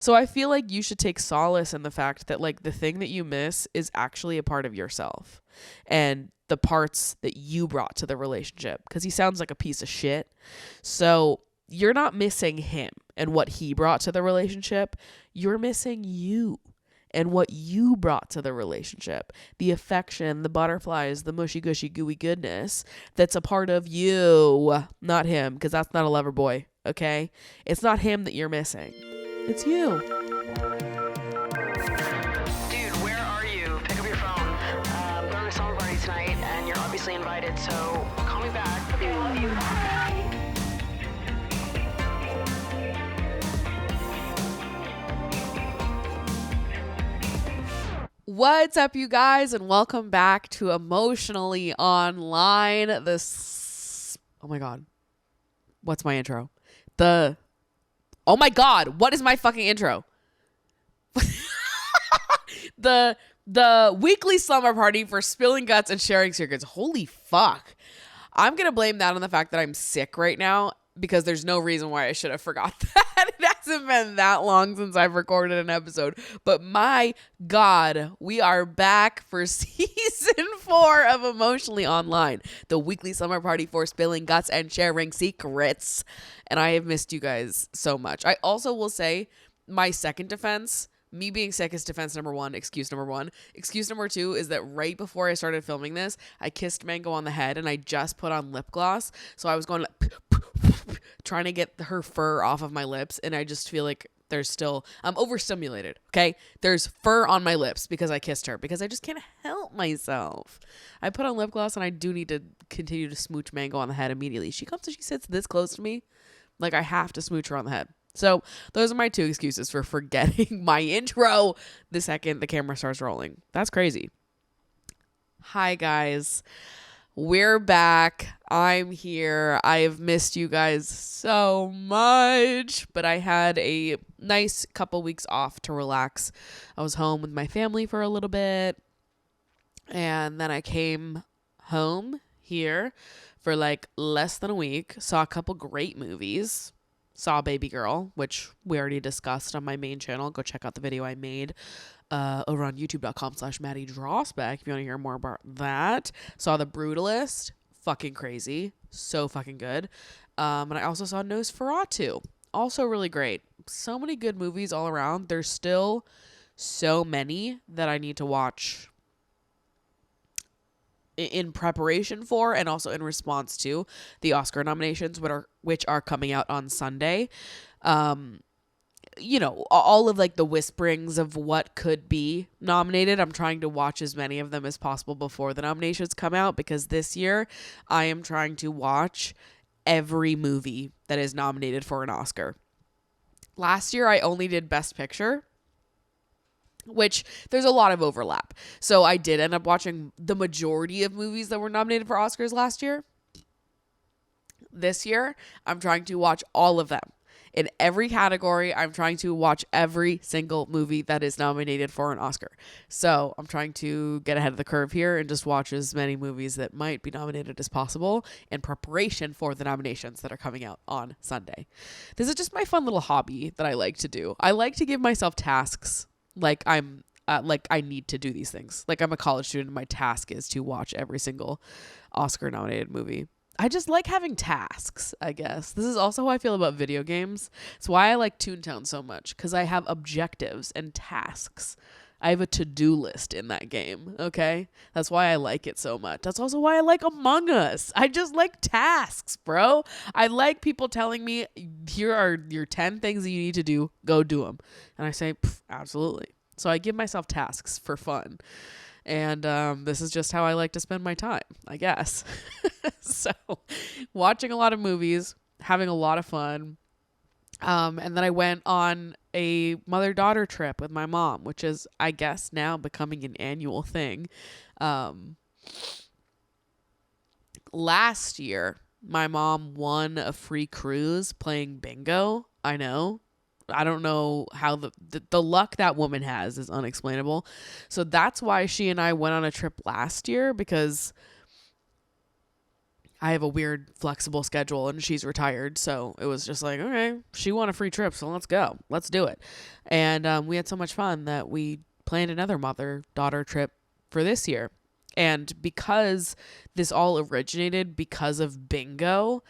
So I feel like you should take solace in the fact that like the thing that you miss is actually a part of yourself and the parts that you brought to the relationship, because he sounds like a piece of shit. So you're not missing him and what he brought to the relationship. You're missing you and what you brought to the relationship. The affection, the butterflies, the mushy gushy gooey goodness that's a part of you, not him, because that's not a lover boy, okay? It's not him that you're missing. It's you. Dude, where are you? Pick up your phone. I'm going to a summer party tonight, and you're obviously invited, so call me back. Okay, love you. Bye. What's up, you guys, and welcome back to Emotionally Online. Oh my god. What's my intro? Oh my god, what is my fucking intro? The weekly slumber party for spilling guts and sharing secrets. Holy fuck. I'm going to blame that on the fact that I'm sick right now, because there's no reason why I should have forgot that. It hasn't been that long since I've recorded an episode. But my God, we are back for season 4 of Emotionally Online, the weekly slumber party for spilling guts and sharing secrets. And I have missed you guys so much. I also will say my second defense, me being sick, is defense number 1, excuse number 1. Excuse number 2 is that right before I started filming this, I kissed Mango on the head and I just put on lip gloss. So I was going like, trying to get her fur off of my lips, and I just feel like I'm overstimulated, okay? There's fur on my lips because I kissed her, because I just can't help myself. I put on lip gloss and I do need to continue to smooch Mango on the head immediately. She comes and she sits this close to me, like I have to smooch her on the head. So those are my 2 excuses for forgetting my intro the second the camera starts rolling. That's crazy. Hi, guys. We're back. I'm here. I've missed you guys so much, but I had a nice couple weeks off to relax. I was home with my family for a little bit, and then I came home here for like less than a week, saw a couple great movies. Saw Baby Girl, which we already discussed on my main channel. Go check out the video I made over on youtube.com/Maddie Drossback if you want to hear more about that. Saw The Brutalist. Fucking crazy. So fucking good. And I also saw Nosferatu. Also really great. So many good movies all around. There's still so many that I need to watch in preparation for, and also in response to the Oscar nominations, which are coming out on Sunday. You know, all of like the whisperings of what could be nominated. I'm trying to watch as many of them as possible before the nominations come out, because this year I am trying to watch every movie that is nominated for an Oscar. Last year I only did Best Picture, which there's a lot of overlap. So I did end up watching the majority of movies that were nominated for Oscars last year. This year, I'm trying to watch all of them. In every category, I'm trying to watch every single movie that is nominated for an Oscar. So I'm trying to get ahead of the curve here and just watch as many movies that might be nominated as possible in preparation for the nominations that are coming out on Sunday. This is just my fun little hobby that I like to do. I like to give myself tasks. Like I need to do these things. Like I'm a college student and my task is to watch every single Oscar nominated movie. I just like having tasks, I guess. This is also how I feel about video games. It's why I like Toontown so much, because I have objectives and tasks. I have a to-do list in that game, okay? That's why I like it so much. That's also why I like Among Us. I just like tasks, bro. I like people telling me, here are your 10 things that you need to do. Go do them. And I say, absolutely. So I give myself tasks for fun. And this is just how I like to spend my time, I guess. So watching a lot of movies, having a lot of fun. And then I went on a mother-daughter trip with my mom, which is, I guess, now becoming an annual thing. Last year, my mom won a free cruise playing bingo. I know. I don't know how the luck that woman has is unexplainable. So that's why she and I went on a trip last year, because I have a weird flexible schedule and she's retired. So it was just like, okay, she won a free trip. So let's go. Let's do it. And we had so much fun that we planned another mother-daughter trip for this year. And because this all originated because of bingo,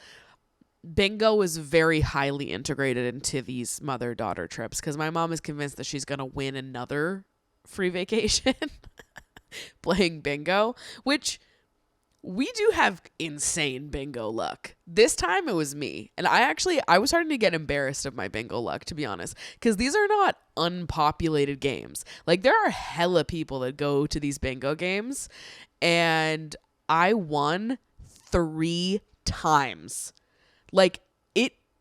bingo is very highly integrated into these mother-daughter trips because my mom is convinced that she's going to win another free vacation playing bingo, which we do have insane bingo luck. This time it was me. And I was starting to get embarrassed of my bingo luck, to be honest, because these are not unpopulated games. Like, there are hella people that go to these bingo games, and I won 3 times. Like,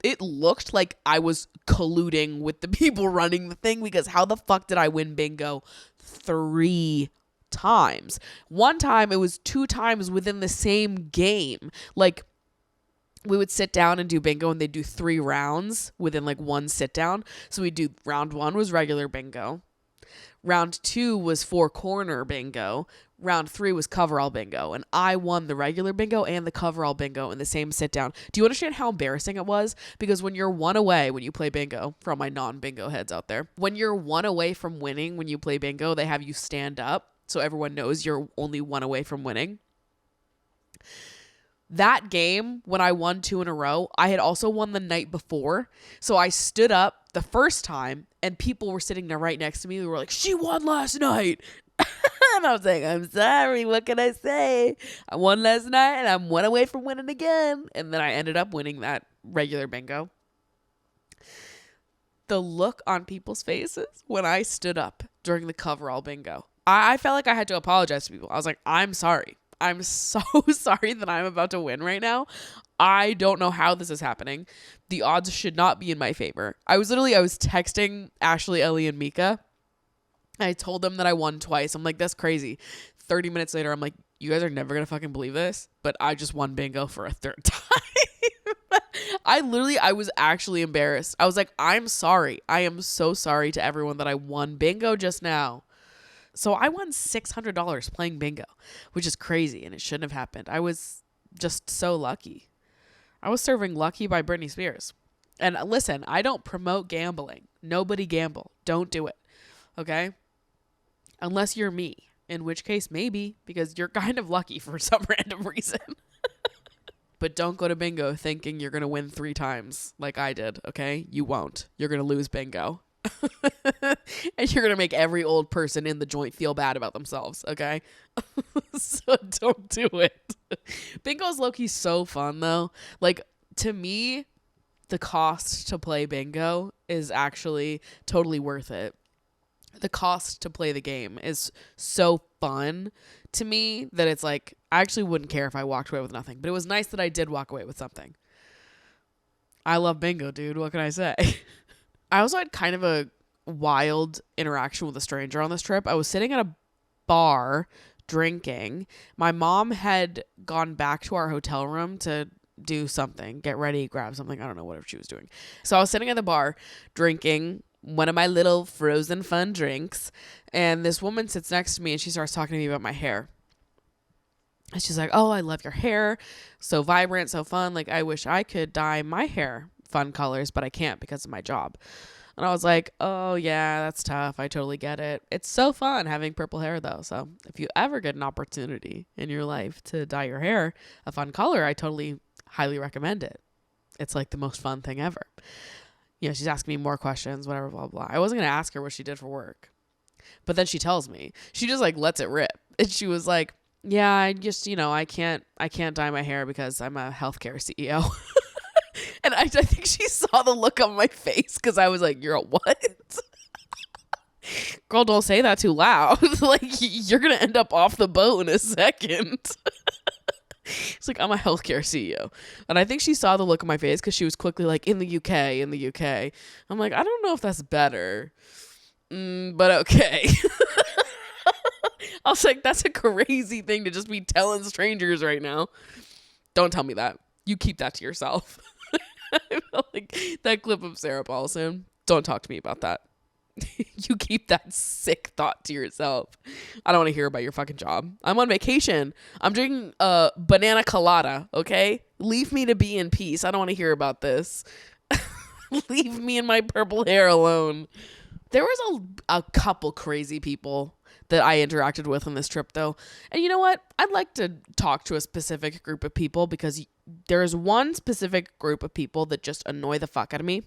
it looked like I was colluding with the people running the thing, because how the fuck did I win bingo 3 times? One time it was 2 times within the same game. Like, we would sit down and do bingo, and they'd do 3 rounds within like one sit down. So we'd do round 1 was regular bingo. Round 2 was 4 corner bingo. Round 3 was coverall bingo. And I won the regular bingo and the coverall bingo in the same sit down. Do you understand how embarrassing it was? Because when you're 1 away when you play bingo, for all my non-bingo heads out there, when you're 1 away from winning when you play bingo, they have you stand up so everyone knows you're only 1 away from winning. That game, when I won 2 in a row, I had also won the night before. So I stood up the first time, and people were sitting there right next to me. They were like, she won last night. And I was like, I'm sorry, what can I say? I won last night, and I'm 1 away from winning again. And then I ended up winning that regular bingo. The look on people's faces when I stood up during the coverall bingo, I felt like I had to apologize to people. I was like, I'm sorry. I'm so sorry that I'm about to win right now. I don't know how this is happening. The odds should not be in my favor. I was texting Ashley, Ellie, and Mika. I told them that I won twice. I'm like, that's crazy. 30 minutes later, I'm like, you guys are never going to fucking believe this, but I just won bingo for a 3rd time. I was actually embarrassed. I was like, I'm sorry. I am so sorry to everyone that I won bingo just now. So I won $600 playing bingo, which is crazy, and it shouldn't have happened. I was just so lucky. I was serving Lucky by Britney Spears. And listen, I don't promote gambling. Nobody gamble. Don't do it. Okay? Unless you're me, in which case maybe, because you're kind of lucky for some random reason. But don't go to bingo thinking you're going to win 3 times like I did, okay? You won't. You're going to lose bingo. And you're going to make every old person in the joint feel bad about themselves, okay? So don't do it. Bingo's low-key so fun, though. Like, to me, the cost to play bingo is actually totally worth it. The cost to play the game is so fun to me that it's like, I actually wouldn't care if I walked away with nothing. But it was nice that I did walk away with something. I love bingo, dude. What can I say? I also had kind of a wild interaction with a stranger on this trip. I was sitting at a bar drinking. My mom had gone back to our hotel room to do something, get ready, grab something. I don't know whatever she was doing. So I was sitting at the bar drinking one of my little frozen fun drinks, and this woman sits next to me and she starts talking to me about my hair. And she's like, oh, I love your hair. So vibrant, so fun. Like, I wish I could dye my hair fun colors, but I can't because of my job. And I was like, oh yeah, that's tough. I totally get it. It's so fun having purple hair though. So if you ever get an opportunity in your life to dye your hair a fun color, I totally highly recommend it. It's like the most fun thing ever. You know, she's asking me more questions, whatever, blah, blah. I wasn't going to ask her what she did for work. But then she tells me, she just like lets it rip. And she was like, yeah, I just, I can't dye my hair because I'm a healthcare CEO. And I think she saw the look on my face because I was like, you're a what? Girl, don't say that too loud. Like, you're going to end up off the boat in a second. It's like, I'm a healthcare CEO. And I think she saw the look on my face because she was quickly like, in the UK. I'm like, I don't know if that's better. But okay. I was like, that's a crazy thing to just be telling strangers right now. Don't tell me that. You keep that to yourself. I felt like that clip of Sarah Paulson. Don't talk to me about that. You keep that sick thought to yourself. I don't want to hear about your fucking job. I'm on vacation. I'm drinking a banana colada, okay? Leave me to be in peace. I don't want to hear about this. Leave me and my purple hair alone. There was a couple crazy people that I interacted with on this trip, though. And you know what? I'd like to talk to a specific group of people because there's one specific group of people that just annoy the fuck out of me.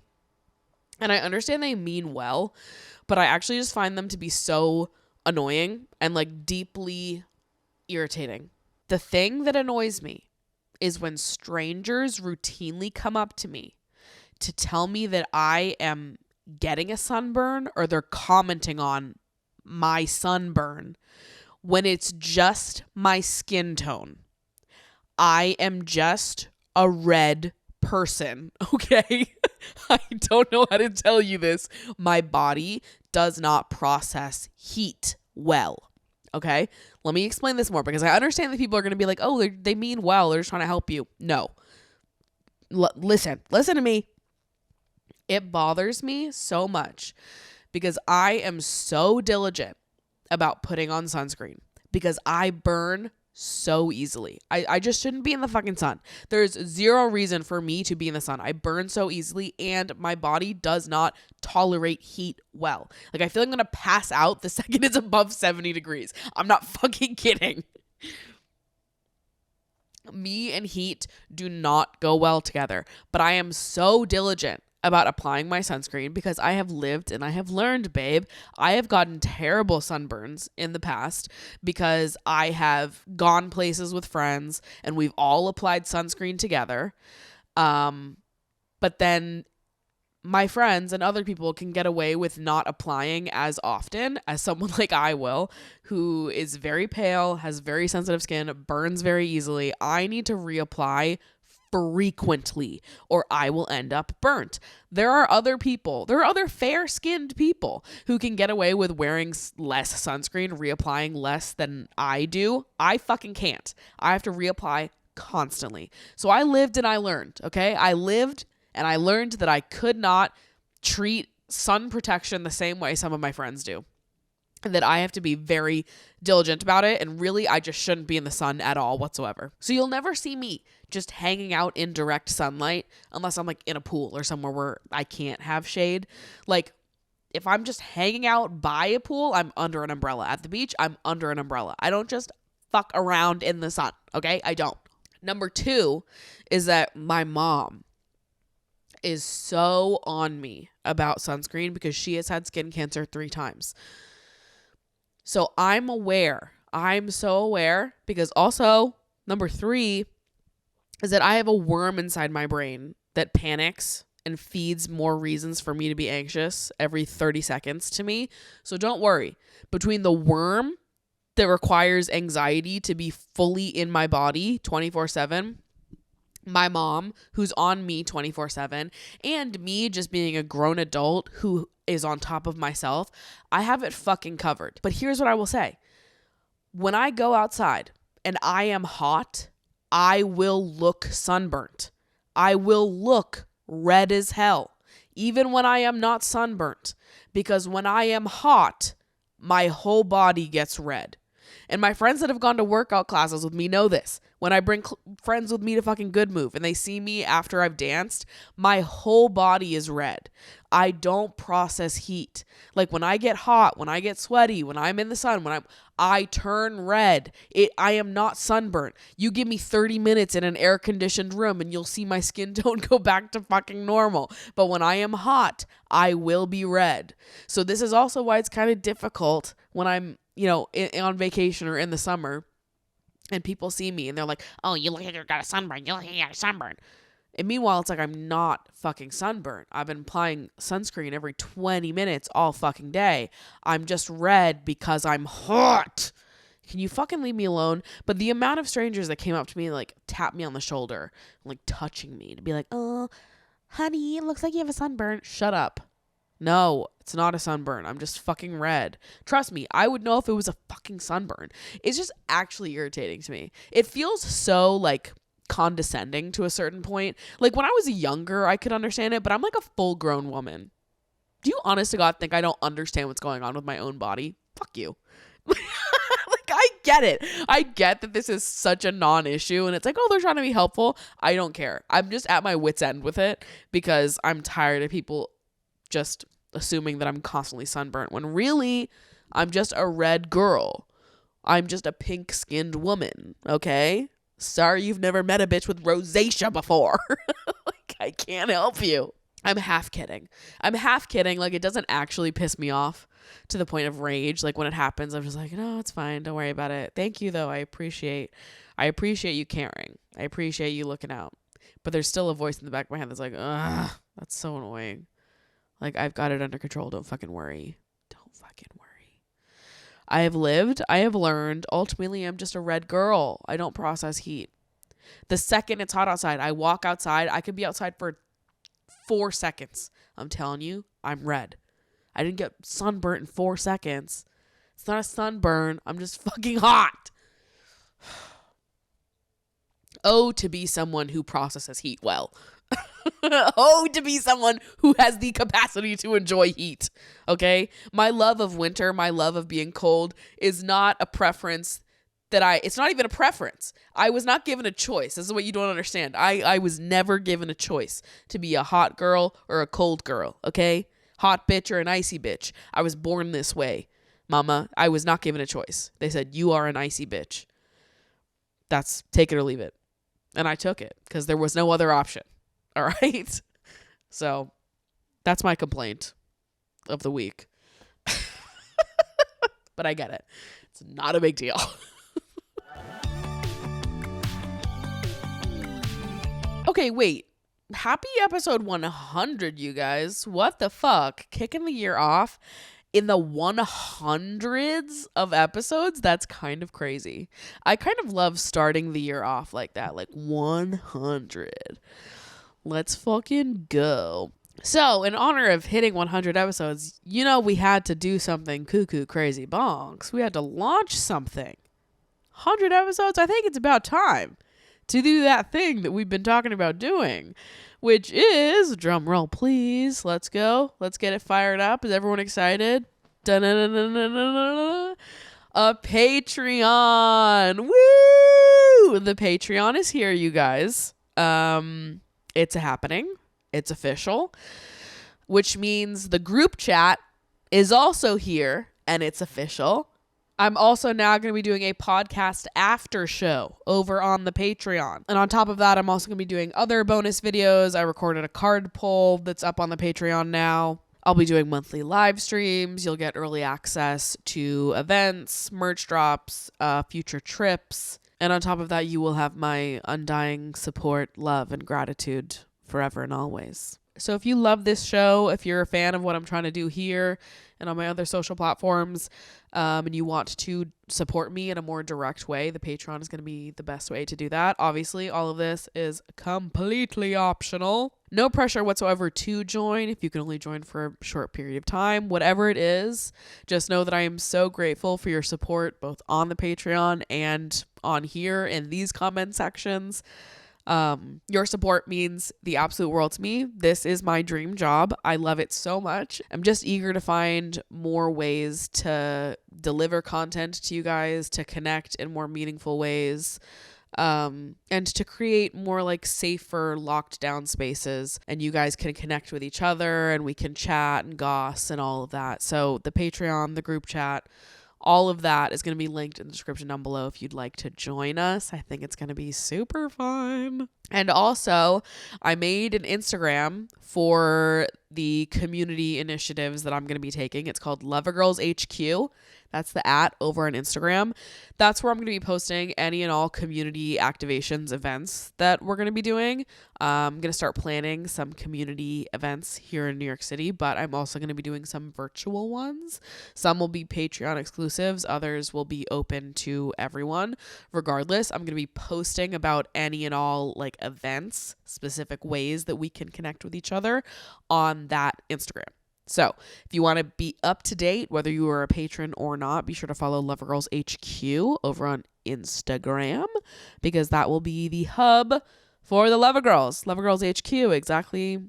And I understand they mean well, but I actually just find them to be so annoying and like deeply irritating. The thing that annoys me is when strangers routinely come up to me to tell me that I am getting a sunburn or they're commenting on my sunburn when it's just my skin tone. I am just a red person, okay? I don't know how to tell you this. My body does not process heat well, okay? Let me explain this more because I understand that people are going to be like, oh, they mean well. They're just trying to help you. No. Listen to me. It bothers me so much because I am so diligent about putting on sunscreen because I burn so easily. I just shouldn't be in the fucking sun. There's zero reason for me to be in the sun. I burn so easily and my body does not tolerate heat well. Like I feel like I'm going to pass out the second it's above 70 degrees. I'm not fucking kidding. Me and heat do not go well together, but I am so diligent about applying my sunscreen because I have lived and I have learned, babe. I have gotten terrible sunburns in the past because I have gone places with friends and we've all applied sunscreen together. But then my friends and other people can get away with not applying as often as someone like I will, who is very pale, has very sensitive skin, burns very easily. I need to reapply frequently or I will end up burnt. There are other fair-skinned people who can get away with wearing less sunscreen, reapplying less than I do. I fucking can't. I have to reapply constantly. So I lived and I learned, okay? I lived and I learned that I could not treat sun protection the same way some of my friends do. And that I have to be very diligent about it. And really, I just shouldn't be in the sun at all whatsoever. So you'll never see me just hanging out in direct sunlight unless I'm like in a pool or somewhere where I can't have shade. Like if I'm just hanging out by a pool, I'm under an umbrella. At the beach, I'm under an umbrella. I don't just fuck around in the sun. Okay? I don't. Number 2 is that my mom is so on me about sunscreen because she has had skin cancer 3 times. So I'm aware. I'm so aware because also number 3 is that I have a worm inside my brain that panics and feeds more reasons for me to be anxious every 30 seconds to me. So don't worry. Between the worm that requires anxiety to be fully in my body 24/7, my mom who's on me 24/7, and me just being a grown adult who is on top of myself, I have it fucking covered. But here's what I will say. When I go outside and I am hot, I will look sunburnt. I will look red as hell, even when I am not sunburnt. Because when I am hot, my whole body gets red. And my friends that have gone to workout classes with me know this. When I bring friends with me to fucking Good Move and they see me after I've danced, my whole body is red. I don't process heat. Like when I get hot, when I get sweaty, when I'm in the sun, I turn red. I am not sunburnt. You give me 30 minutes in an air-conditioned room and you'll see my skin tone go back to fucking normal. But when I am hot, I will be red. So this is also why it's kind of difficult when I'm, on vacation or in the summer and people see me and they're like, oh, you look like you got a sunburn. You look like you got a sunburn. And meanwhile, it's like I'm not fucking sunburnt. I've been applying sunscreen every 20 minutes all fucking day. I'm just red because I'm hot. Can you fucking leave me alone? But the amount of strangers that came up to me and like tap me on the shoulder, like touching me to be like, oh, honey, it looks like you have a sunburn. Shut up. No, it's not a sunburn. I'm just fucking red. Trust me, I would know if it was a fucking sunburn. It's just actually irritating to me. It feels so like condescending to a certain point. Like when I was younger, I could understand it, but I'm like a full grown woman. Do you honest to God think I don't understand what's going on with my own body? Fuck you. Like, I get it. I get that this is such a non-issue and it's like, oh, they're trying to be helpful. I don't care. I'm just at my wit's end with it because I'm tired of people just assuming that I'm constantly sunburnt when really I'm just a red girl. I'm just a pink-skinned woman, okay? Sorry you've never met a bitch with rosacea before. Like, I can't help you. I'm half kidding. Like, it doesn't actually piss me off to the point of rage. Like, when it happens, I'm just like, no, it's fine. Don't worry about it. Thank you, though. I appreciate you caring. I appreciate you looking out. But there's still a voice in the back of my head that's like, ugh, that's so annoying. Like, I've got it under control. Don't fucking worry. Don't fucking worry. I have lived. I have learned. Ultimately, I'm just a red girl. I don't process heat. The second it's hot outside, I walk outside. I could be outside for 4 seconds. I'm telling you, I'm red. I didn't get sunburnt in 4 seconds. It's not a sunburn. I'm just fucking hot. Oh, to be someone who processes heat well. Oh, to be someone who has the capacity to enjoy heat. Okay? My love of winter, my love of being cold is not a preference it's not even a preference. I was not given a choice. This is what you don't understand. I was never given a choice to be a hot girl or a cold girl, okay? Hot bitch or an icy bitch. I was born this way, mama. I was not given a choice. They said, you are an icy bitch. That's take it or leave it. And I took it because there was no other option. All right? So that's my complaint of the week. But I get it. It's not a big deal. Okay, wait. Happy episode 100, you guys. What the fuck? Kicking the year off in the 100s of episodes? That's kind of crazy. I kind of love starting the year off like that, like 100. Let's fucking go. So, in honor of hitting 100 episodes, we had to do something cuckoo crazy bonks. We had to launch something. 100 episodes? I think it's about time to do that thing that we've been talking about doing, which is, drum roll please, let's go. Let's get it fired up. Is everyone excited? A Patreon. Woo! The Patreon is here, you guys. It's happening. It's official, which means the group chat is also here and it's official. I'm also now going to be doing a podcast after show over on the Patreon. And on top of that, I'm also going to be doing other bonus videos. I recorded a card poll that's up on the Patreon now. I'll be doing monthly live streams. You'll get early access to events, merch drops, future trips. And on top of that, you will have my undying support, love, and gratitude forever and always. So if you love this show, if you're a fan of what I'm trying to do here and on my other social platforms, and you want to support me in a more direct way, the Patreon is going to be the best way to do that. Obviously, all of this is completely optional. No pressure whatsoever to join if you can only join for a short period of time. Whatever it is, just know that I am so grateful for your support both on the Patreon and on here in these comment sections. Your support means the absolute world to me. This is my dream job. I love it so much. I'm just eager to find more ways to deliver content to you guys, to connect in more meaningful ways, and to create more like safer locked down spaces, and you guys can connect with each other and we can chat and goss and all of that. So the Patreon, the group chat, all of that is going to be linked in the description down below if you'd like to join us. I think it's going to be super fun. And also, I made an Instagram for the community initiatives that I'm going to be taking. It's called Lovergirls HQ. That's the @ over on Instagram. That's where I'm going to be posting any and all community activations, events that we're going to be doing. I'm going to start planning some community events here in New York City, but I'm also going to be doing some virtual ones. Some will be Patreon exclusives. Others will be open to everyone. Regardless, I'm going to be posting about any and all like events, specific ways that we can connect with each other on that Instagram. So if you want to be up to date, whether you are a patron or not, be sure to follow Lovergirls HQ over on Instagram, because that will be the hub for the Lovergirls. Lovergirls HQ, exactly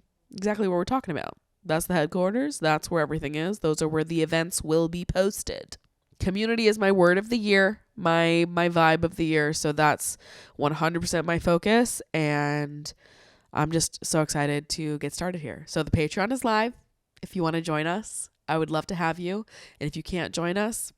what we're talking about. That's the headquarters. That's where everything is. Those are where the events will be posted. Community is my word of the year, my vibe of the year. So that's 100% my focus. And I'm just so excited to get started here. So the Patreon is live. If you want to join us, I would love to have you. And if you can't join us,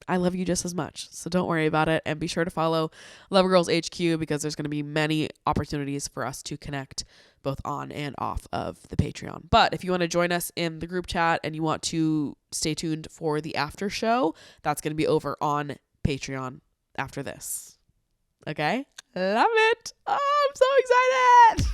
I love you just as much. So don't worry about it. And be sure to follow Lover Girls HQ because there's going to be many opportunities for us to connect both on and off of the Patreon. But if you want to join us in the group chat and you want to stay tuned for the after show, that's going to be over on Patreon after this. Okay? Love it. Oh, I'm so excited.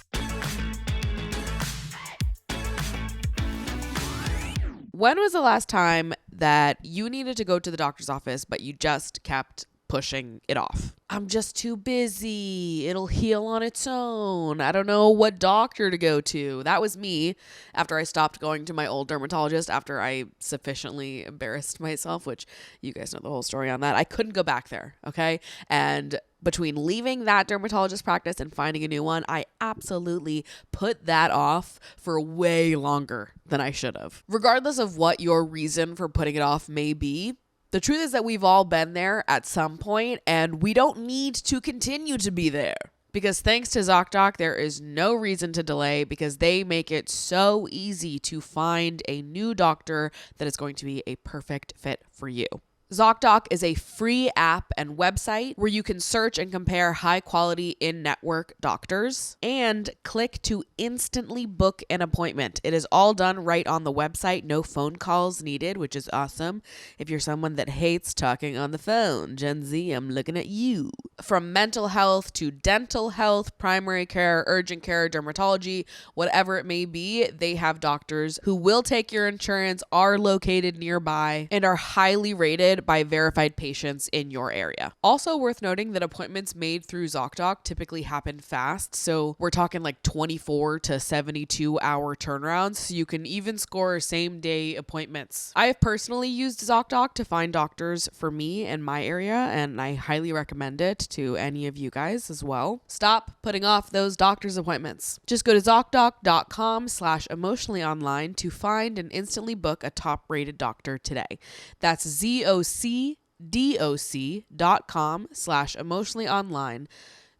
When was the last time that you needed to go to the doctor's office, but you just kept pushing it off? I'm just too busy. It'll heal on its own. I don't know what doctor to go to. That was me after I stopped going to my old dermatologist after I sufficiently embarrassed myself, which you guys know the whole story on that. I couldn't go back there, okay? And between leaving that dermatologist practice and finding a new one, I absolutely put that off for way longer than I should have. Regardless of what your reason for putting it off may be, the truth is that we've all been there at some point, and we don't need to continue to be there. Because thanks to ZocDoc, there is no reason to delay because they make it so easy to find a new doctor that is going to be a perfect fit for you. ZocDoc is a free app and website where you can search and compare high-quality in-network doctors and click to instantly book an appointment. It is all done right on the website, no phone calls needed, which is awesome. If you're someone that hates talking on the phone, Gen Z, I'm looking at you. From mental health to dental health, primary care, urgent care, dermatology, whatever it may be, they have doctors who will take your insurance, are located nearby, and are highly rated by verified patients in your area. Also worth noting that appointments made through ZocDoc typically happen fast. So we're talking like 24 to 72 hour turnarounds. So you can even score same day appointments. I have personally used ZocDoc to find doctors for me in my area, and I highly recommend it to any of you guys as well. Stop putting off those doctor's appointments. Just go to ZocDoc.com/emotionallyonline to find and instantly book a top rated doctor today. That's ZocDoc.com/emotionallyonline.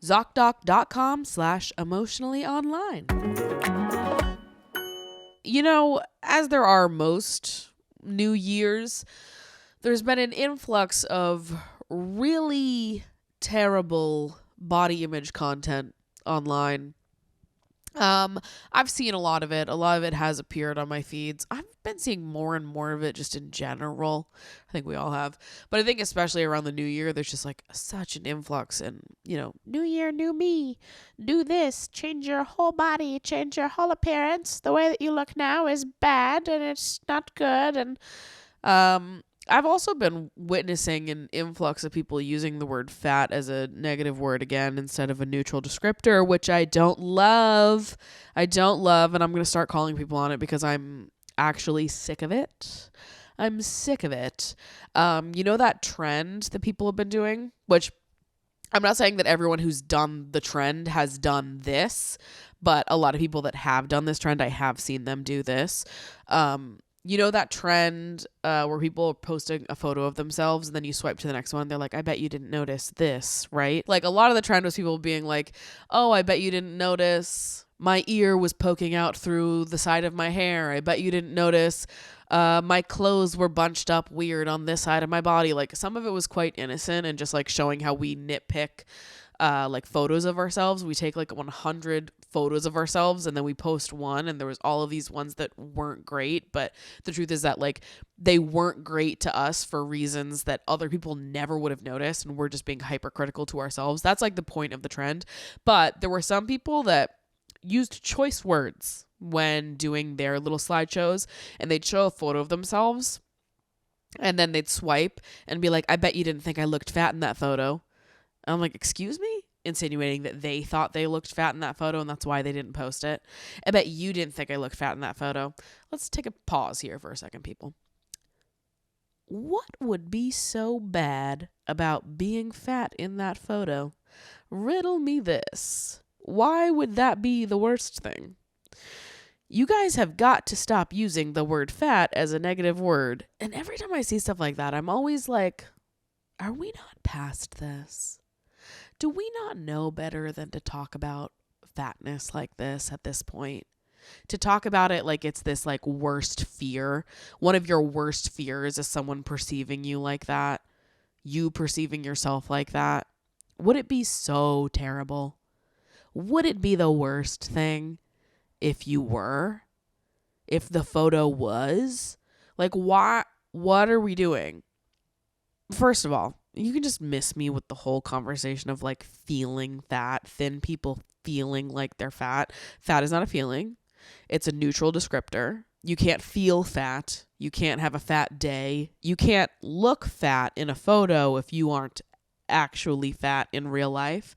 ZocDoc.com/emotionallyonline. You know, as there are most New Year's, there's been an influx of really terrible body image content online. I've seen a lot of it. A lot of it has appeared on my feeds. I've been seeing more and more of it just in general. I think we all have. But I think especially around the new year, there's just like such an influx and, you know, new year, new me, do this, change your whole body, change your whole appearance. The way that you look now is bad and it's not good. And, I've also been witnessing an influx of people using the word fat as a negative word again instead of a neutral descriptor, which I don't love. And I'm going to start calling people on it because I'm actually sick of it. I'm sick of it. You know that trend that people have been doing, which I'm not saying that everyone who's done the trend has done this, but a lot of people that have done this trend, I have seen them do this. You know that trend where people are posting a photo of themselves and then you swipe to the next one. They're like, I bet you didn't notice this, right? Like a lot of the trend was people being like, oh, I bet you didn't notice my ear was poking out through the side of my hair. I bet you didn't notice my clothes were bunched up weird on this side of my body. Like some of it was quite innocent and just like showing how we nitpick like photos of ourselves. We take like 100 photos of ourselves and then we post one, and there was all of these ones that weren't great, but the truth is that like they weren't great to us for reasons that other people never would have noticed, and we're just being hypercritical to ourselves. That's like the point of the trend. But there were some people that used choice words when doing their little slideshows, and they'd show a photo of themselves and then they'd swipe and be like, I bet you didn't think I looked fat in that photo. And I'm like, excuse me? Insinuating that they thought they looked fat in that photo and that's why they didn't post it. I bet you didn't think I looked fat in that photo. Let's take a pause here for a second, people. What would be so bad about being fat in that photo? Riddle me this. Why would that be the worst thing? You guys have got to stop using the word fat as a negative word. And every time I see stuff like that, I'm always like, are we not past this? Do we not know better than to talk about fatness like this at this point? To talk about it like it's this like worst fear. One of your worst fears is someone perceiving you like that. You perceiving yourself like that. Would it be so terrible? Would it be the worst thing if you were? If the photo was? Like, why? What are we doing? First of all, you can just miss me with the whole conversation of like feeling fat, thin people feeling like they're fat. Fat is not a feeling. It's a neutral descriptor. You can't feel fat. You can't have a fat day. You can't look fat in a photo if you aren't actually fat in real life.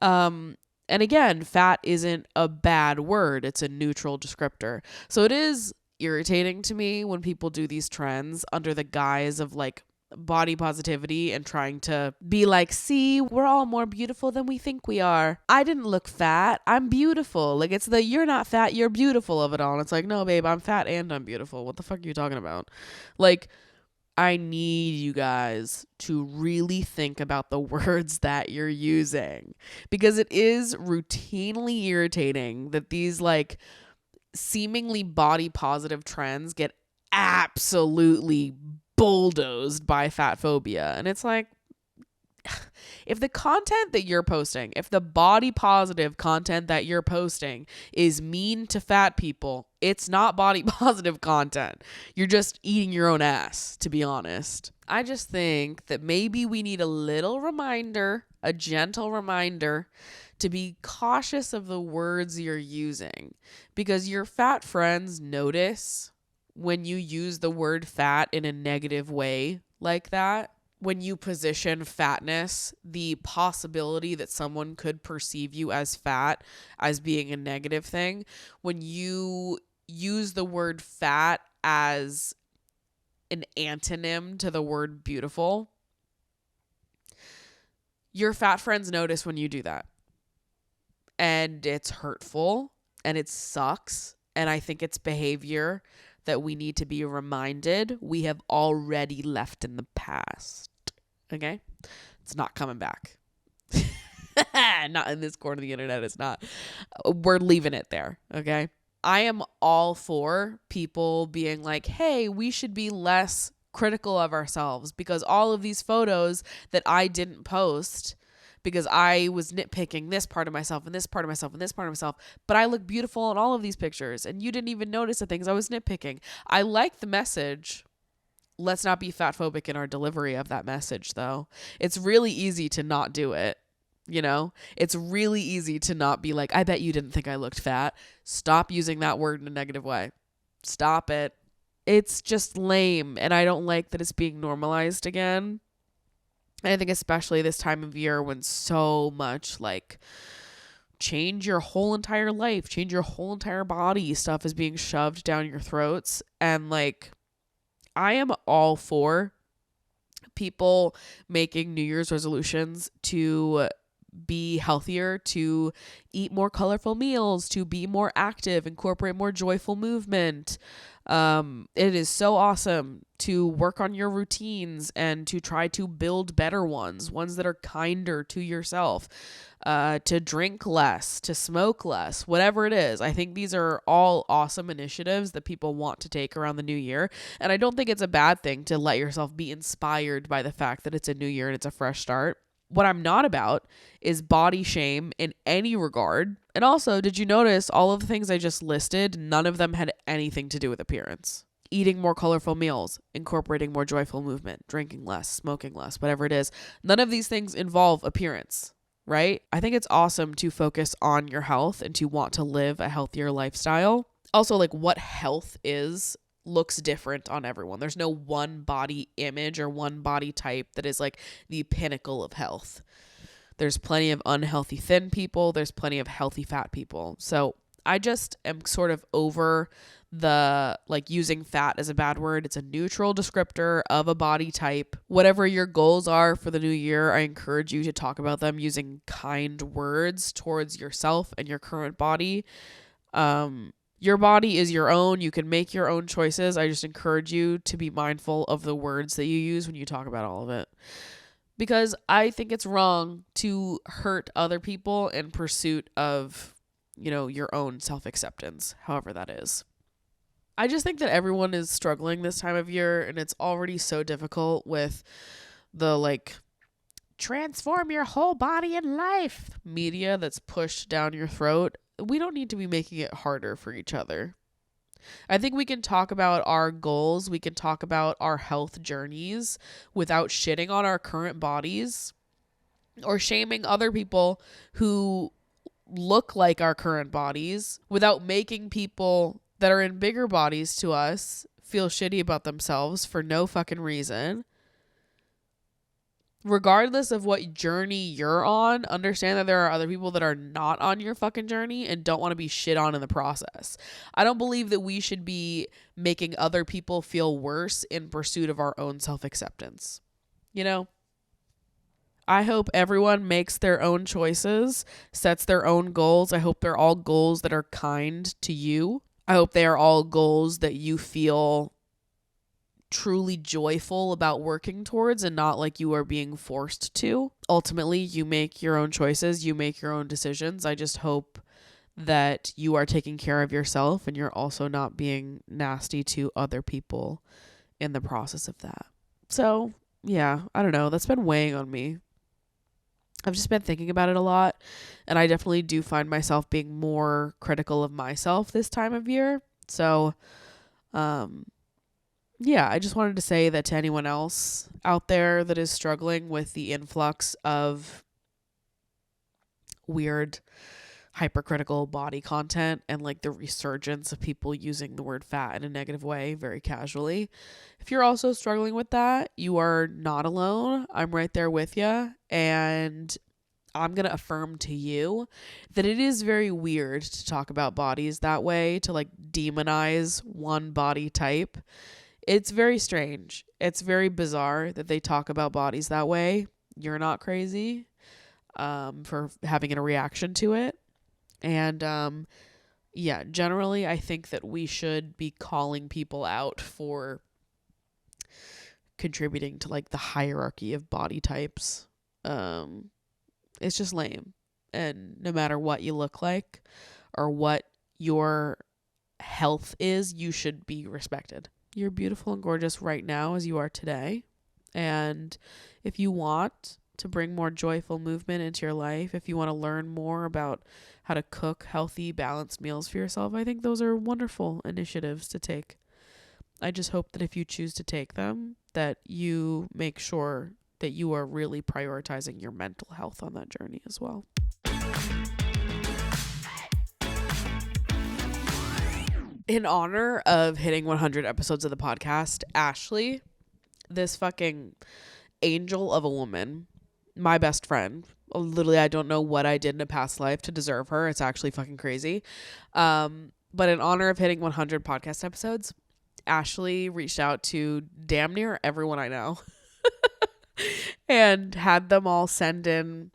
And again, fat isn't a bad word. It's a neutral descriptor. So it is irritating to me when people do these trends under the guise of like body positivity and trying to be like, see, we're all more beautiful than we think we are. I didn't look fat. I'm beautiful. Like, it's the you're not fat, you're beautiful of it all. And it's like, no, babe, I'm fat and I'm beautiful. What the fuck are you talking about? Like, I need you guys to really think about the words that you're using, because it is routinely irritating that these like seemingly body positive trends get absolutely bulldozed by fat phobia. And it's like, if the content that you're posting, if the body positive content that you're posting is mean to fat people, it's not body positive content. You're just eating your own ass, to be honest. I just think that maybe we need a little reminder, a gentle reminder, to be cautious of the words you're using, because your fat friends notice when you use the word fat in a negative way like that. When you position fatness, the possibility that someone could perceive you as fat as being a negative thing, when you use the word fat as an antonym to the word beautiful, your fat friends notice when you do that. And it's hurtful and it sucks. And I think it's behavior that we need to be reminded we have already left in the past. Okay? It's not coming back. Not in this corner of the internet. It's not. We're leaving it there. Okay? I am all for people being like, hey, we should be less critical of ourselves, because all of these photos that I didn't post because I was nitpicking this part of myself and this part of myself and this part of myself, but I look beautiful in all of these pictures and you didn't even notice the things I was nitpicking. I like the message. Let's not be fat phobic in our delivery of that message, though. It's really easy to not do it. You know, it's really easy to not be like, I bet you didn't think I looked fat. Stop using that word in a negative way. Stop it. It's just lame. And I don't like that it's being normalized again. And I think especially this time of year when so much like change your whole entire life, change your whole entire body stuff is being shoved down your throats. And like, I am all for people making New Year's resolutions to be healthier, to eat more colorful meals, to be more active, incorporate more joyful movement. It is so awesome to work on your routines and to try to build better ones that are kinder to yourself, to drink less, to smoke less, whatever it is. I think these are all awesome initiatives that people want to take around the new year. And I don't think it's a bad thing to let yourself be inspired by the fact that it's a new year and it's a fresh start. What I'm not about is body shame in any regard. And also, did you notice all of the things I just listed? None of them had anything to do with appearance. Eating more colorful meals, incorporating more joyful movement, drinking less, smoking less, whatever it is. None of these things involve appearance, right? I think it's awesome to focus on your health and to want to live a healthier lifestyle. Also, like, what health is looks different on everyone. There's no one body image or one body type that is like the pinnacle of health. There's plenty of unhealthy thin people. There's plenty of healthy fat people. So I just am sort of over the like using fat as a bad word. It's a neutral descriptor of a body type. Whatever your goals are for the new year, I encourage you to talk about them using kind words towards yourself and your current body. Your body is your own. You can make your own choices. I just encourage you to be mindful of the words that you use when you talk about all of it. Because I think it's wrong to hurt other people in pursuit of, your own self-acceptance, however that is. I just think that everyone is struggling this time of year, and it's already so difficult with the transform your whole body and life media that's pushed down your throat. We don't need to be making it harder for each other. I think we can talk about our goals. We can talk about our health journeys without shitting on our current bodies or shaming other people who look like our current bodies, without making people that are in bigger bodies to us feel shitty about themselves for no fucking reason. Regardless of what journey you're on, understand that there are other people that are not on your fucking journey and don't want to be shit on in the process. I don't believe that we should be making other people feel worse in pursuit of our own self-acceptance. I hope everyone makes their own choices, sets their own goals. I hope they're all goals that are kind to you. I hope they are all goals that you feel truly joyful about working towards and not like you are being forced to. Ultimately, you make your own choices, you make your own decisions. I just hope that you are taking care of yourself and you're also not being nasty to other people in the process of that. So, yeah, I don't know. That's been weighing on me. I've just been thinking about it a lot, and I definitely do find myself being more critical of myself this time of year. So, yeah, I just wanted to say that to anyone else out there that is struggling with the influx of weird hypercritical body content and the resurgence of people using the word fat in a negative way very casually. If you're also struggling with that, you are not alone. I'm right there with you, and I'm going to affirm to you that it is very weird to talk about bodies that way, to demonize one body type. It's very strange. It's very bizarre that they talk about bodies that way. You're not crazy for having a reaction to it. And yeah, generally, I think that we should be calling people out for contributing to the hierarchy of body types. It's just lame. And no matter what you look like or what your health is, you should be respected. You're beautiful and gorgeous right now as you are today. And if you want to bring more joyful movement into your life, if you want to learn more about how to cook healthy, balanced meals for yourself, I think those are wonderful initiatives to take. I just hope that if you choose to take them, that you make sure that you are really prioritizing your mental health on that journey as well. In honor of hitting 100 episodes of the podcast, Ashley, this fucking angel of a woman, my best friend, literally I don't know what I did in a past life to deserve her. It's actually fucking crazy. But in honor of hitting 100 podcast episodes, Ashley reached out to damn near everyone I know and had them all send in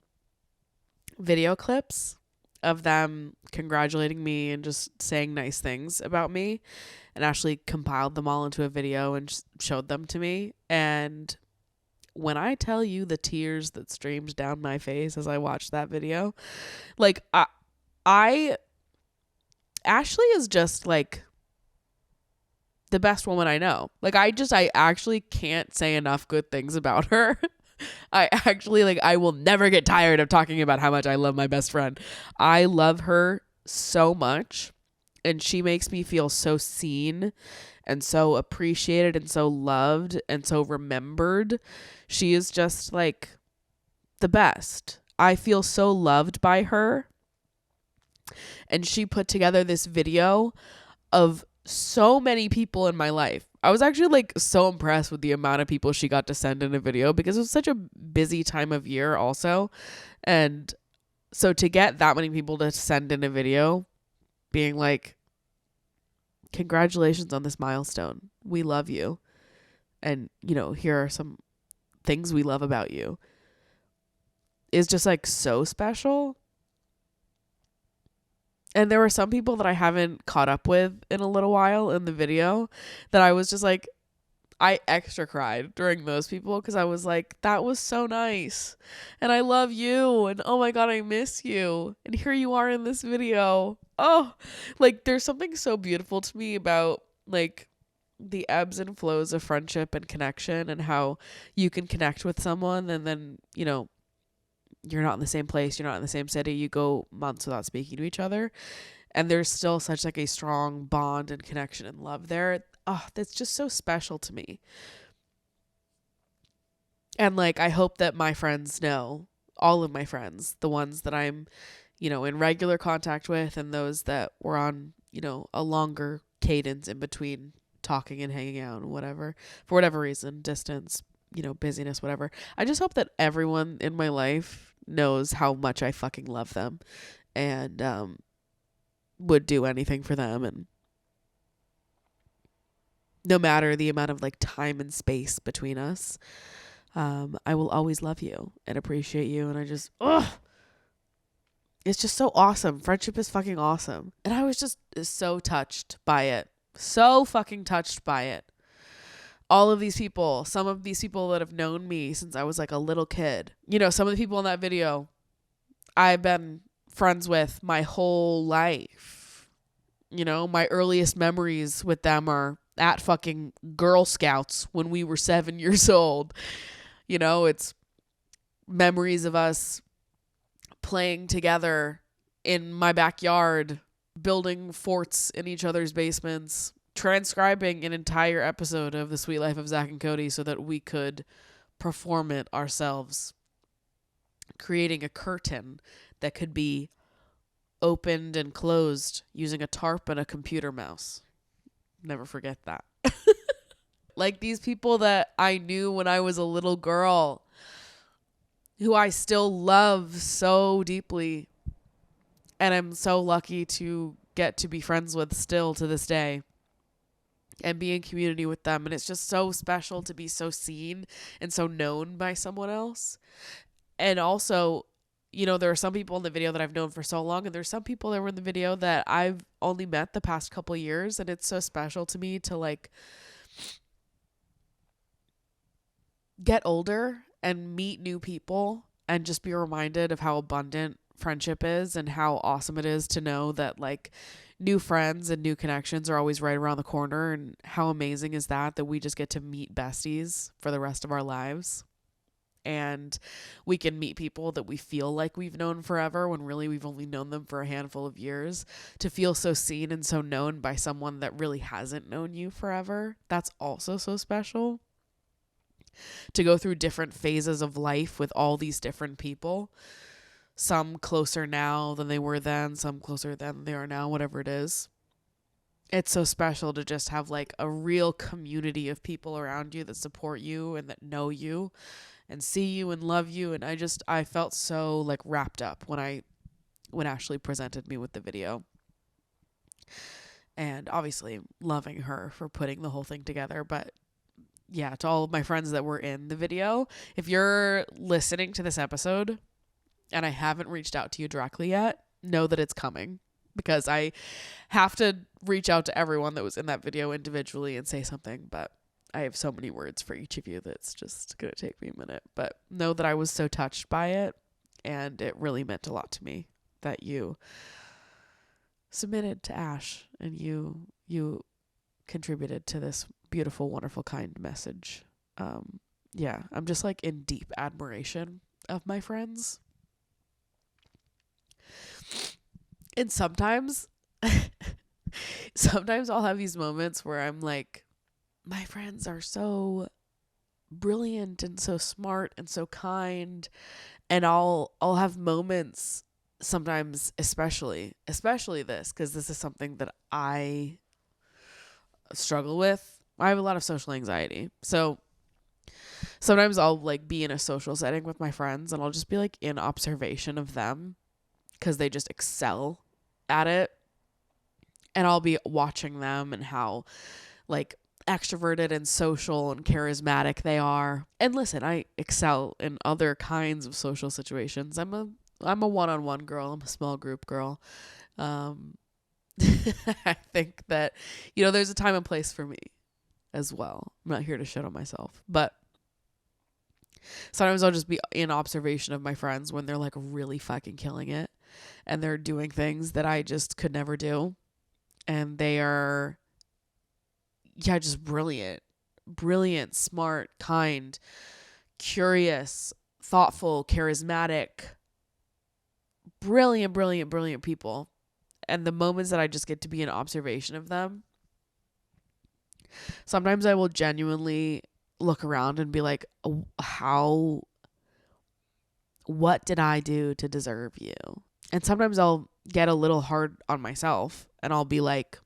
video clips of them congratulating me and just saying nice things about me. And Ashley compiled them all into a video and showed them to me. And when I tell you the tears that streamed down my face as I watched that video, I Ashley is just the best woman I know. I actually can't say enough good things about her. I actually I will never get tired of talking about how much I love my best friend. I love her so much, and she makes me feel so seen and so appreciated and so loved and so remembered. She is just the best. I feel so loved by her. And she put together this video of so many people in my life. I was actually so impressed with the amount of people she got to send in a video, because it was such a busy time of year also. And so to get that many people to send in a video being congratulations on this milestone. We love you. And, here are some things we love about you, is just so special. And there were some people that I haven't caught up with in a little while in the video that I was just like, I extra cried during those people because I was like, that was so nice. And I love you. And oh my God, I miss you. And here you are in this video. Oh, like there's something so beautiful to me about like the ebbs and flows of friendship and connection and how you can connect with someone and then, you know, you're not in the same place, you're not in the same city, you go months without speaking to each other, and there's still such like a strong bond and connection and love there. Oh, that's just so special to me. And like I hope that my friends know, all of my friends, the ones that I'm, you know, in regular contact with and those that were on, you know, a longer cadence in between talking and hanging out and whatever, for whatever reason, distance, you know, busyness, whatever. I just hope that everyone in my life knows how much I fucking love them and would do anything for them, and no matter the amount of like time and space between us, I will always love you and appreciate you. And I just it's just so awesome. Friendship is fucking awesome. And I was just so touched by it. So fucking touched by it. All of these people, some of these people that have known me since I was like a little kid. You know, some of the people in that video I've been friends with my whole life. You know, my earliest memories with them are at fucking Girl Scouts when we were 7 years old. You know, it's memories of us playing together in my backyard, building forts in each other's basements, transcribing an entire episode of The Sweet Life of Zach and Cody so that we could perform it ourselves, creating a curtain that could be opened and closed using a tarp and a computer mouse. Never forget that. Like these people that I knew when I was a little girl, who I still love so deeply, and I'm so lucky to get to be friends with still to this day and be in community with them. And it's just so special to be so seen and so known by someone else. And also, you know, there are some people in the video that I've known for so long, and there's some people that were in the video that I've only met the past couple years, and it's so special to me to like get older and meet new people and just be reminded of how abundant friendship is and how awesome it is to know that like new friends and new connections are always right around the corner, and how amazing is that we just get to meet besties for the rest of our lives. And we can meet people that we feel like we've known forever when really we've only known them for a handful of years. To feel so seen and so known by someone that really hasn't known you forever, that's also so special. To go through different phases of life with all these different people, some closer now than they were then, some closer than they are now, whatever it is. It's so special to just have like a real community of people around you that support you and that know you and see you and love you. And I felt so like wrapped up when Ashley presented me with the video. And obviously loving her for putting the whole thing together. But yeah, to all of my friends that were in the video, if you're listening to this episode and I haven't reached out to you directly yet, know that it's coming, because I have to reach out to everyone that was in that video individually and say something, but I have so many words for each of you that's just going to take me a minute. But know that I was so touched by it, and it really meant a lot to me that you submitted to Ash and you contributed to this beautiful, wonderful, kind message. Yeah, I'm just like in deep admiration of my friends. And sometimes I'll have these moments where I'm like, my friends are so brilliant and so smart and so kind, and I'll have moments sometimes, especially this, because this is something that I struggle with. I have a lot of social anxiety, so sometimes I'll like be in a social setting with my friends and I'll just be like in observation of them because they just excel at it, and I'll be watching them and how like extroverted and social and charismatic they are. And listen, I excel in other kinds of social situations. I'm a one-on-one girl. I'm a small group girl. Um, I think that, there's a time and place for me as well. I'm not here to shit on myself, but sometimes I'll just be in observation of my friends when they're like really fucking killing it and they're doing things that I just could never do. And they are, just brilliant, smart, kind, curious, thoughtful, charismatic, brilliant people. And the moments that I just get to be in observation of them, sometimes I will genuinely look around and be like, what did I do to deserve you? And sometimes I'll get a little hard on myself and I'll be like,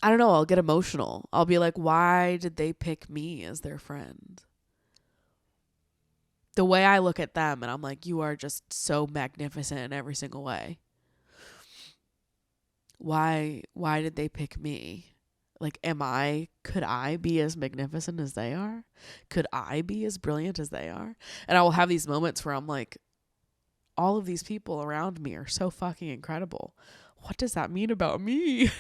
I don't know, I'll get emotional. I'll be like, why did they pick me as their friend? The way I look at them and I'm like, you are just so magnificent in every single way. Why did they pick me? Like, could I be as magnificent as they are? Could I be as brilliant as they are? And I will have these moments where I'm like, all of these people around me are so fucking incredible. What does that mean about me?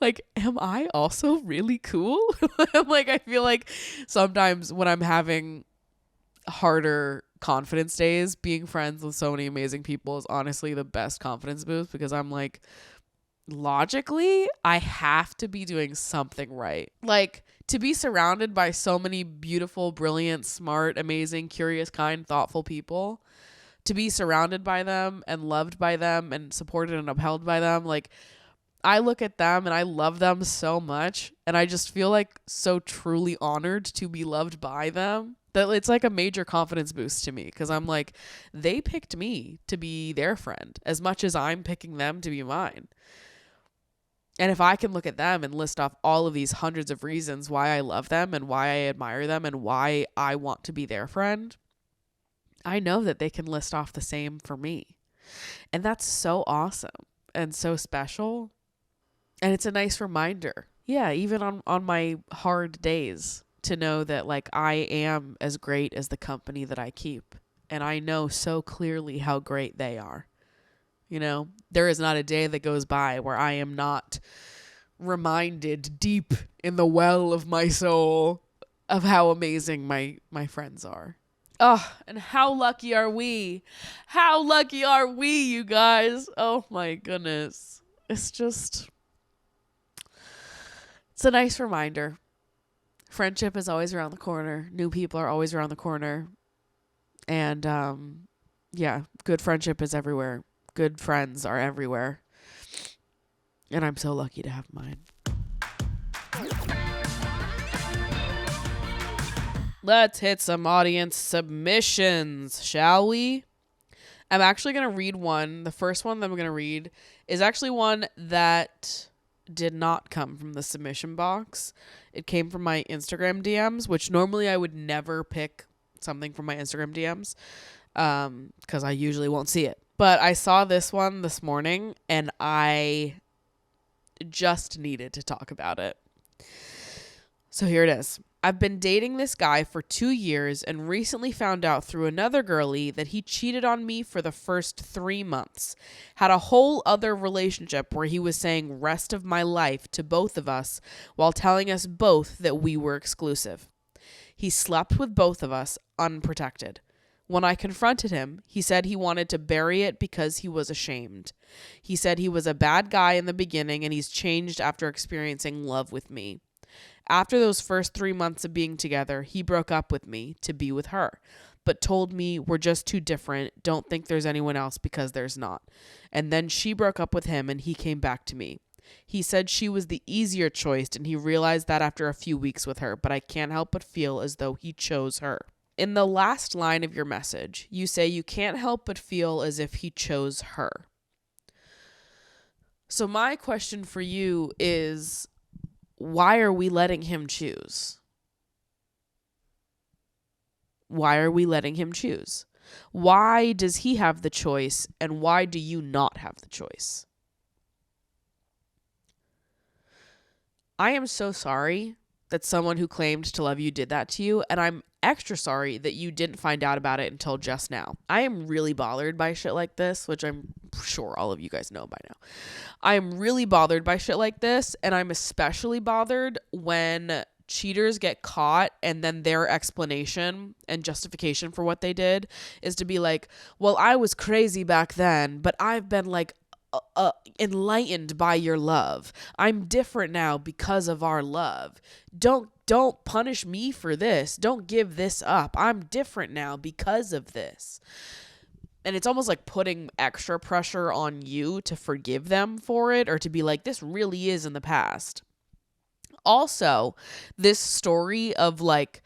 Like, am I also really cool? Like, I feel like sometimes when I'm having harder confidence days, being friends with so many amazing people is honestly the best confidence boost, because I'm like, logically, I have to be doing something right. Like, to be surrounded by so many beautiful, brilliant, smart, amazing, curious, kind, thoughtful people, to be surrounded by them and loved by them and supported and upheld by them, like, I look at them and I love them so much, and I just feel like so truly honored to be loved by them that it's like a major confidence boost to me, because I'm like, they picked me to be their friend as much as I'm picking them to be mine. And if I can look at them and list off all of these hundreds of reasons why I love them and why I admire them and why I want to be their friend, I know that they can list off the same for me. And that's so awesome and so special. And it's a nice reminder. Yeah, even on my hard days, to know that like I am as great as the company that I keep. And I know so clearly how great they are. There is not a day that goes by where I am not reminded deep in the well of my soul of how amazing my friends are. Oh, and how lucky are we? How lucky are we, you guys? Oh my goodness. It's a nice reminder. Friendship is always around the corner. New people are always around the corner. And yeah, good friendship is everywhere. Good friends are everywhere. And I'm so lucky to have mine. Let's hit some audience submissions, shall we? I'm actually going to read one. The first one that I'm going to read is actually one that did not come from the submission box. It came from my Instagram DMs, which normally I would never pick something from my Instagram DMs because I usually won't see it. But I saw this one this morning and I just needed to talk about it. So here it is. I've been dating this guy for 2 years and recently found out through another girlie that he cheated on me for the first 3 months. Had a whole other relationship where he was saying rest of my life to both of us while telling us both that we were exclusive. He slept with both of us unprotected. When I confronted him, he said he wanted to bury it because he was ashamed. He said he was a bad guy in the beginning and he's changed after experiencing love with me. After those first 3 months of being together, he broke up with me to be with her, but told me we're just too different, don't think there's anyone else because there's not. And then she broke up with him and he came back to me. He said she was the easier choice and he realized that after a few weeks with her, but I can't help but feel as though he chose her. In the last line of your message, you say you can't help but feel as if he chose her. So my question for you is, why are we letting him choose? Why are we letting him choose? Why does he have the choice and why do you not have the choice? I am so sorry that someone who claimed to love you did that to you, and I'm extra sorry that you didn't find out about it until just now. I am really bothered by shit like this, which I'm sure all of you guys know by now. I am really bothered by shit like this, and I'm especially bothered when cheaters get caught and then their explanation and justification for what they did is to be like, well, I was crazy back then, but I've been like enlightened by your love. I'm different now because of our love. Don't punish me for this. Don't give this up. I'm different now because of this. And it's almost like putting extra pressure on you to forgive them for it, or to be like, this really is in the past. Also, this story of like,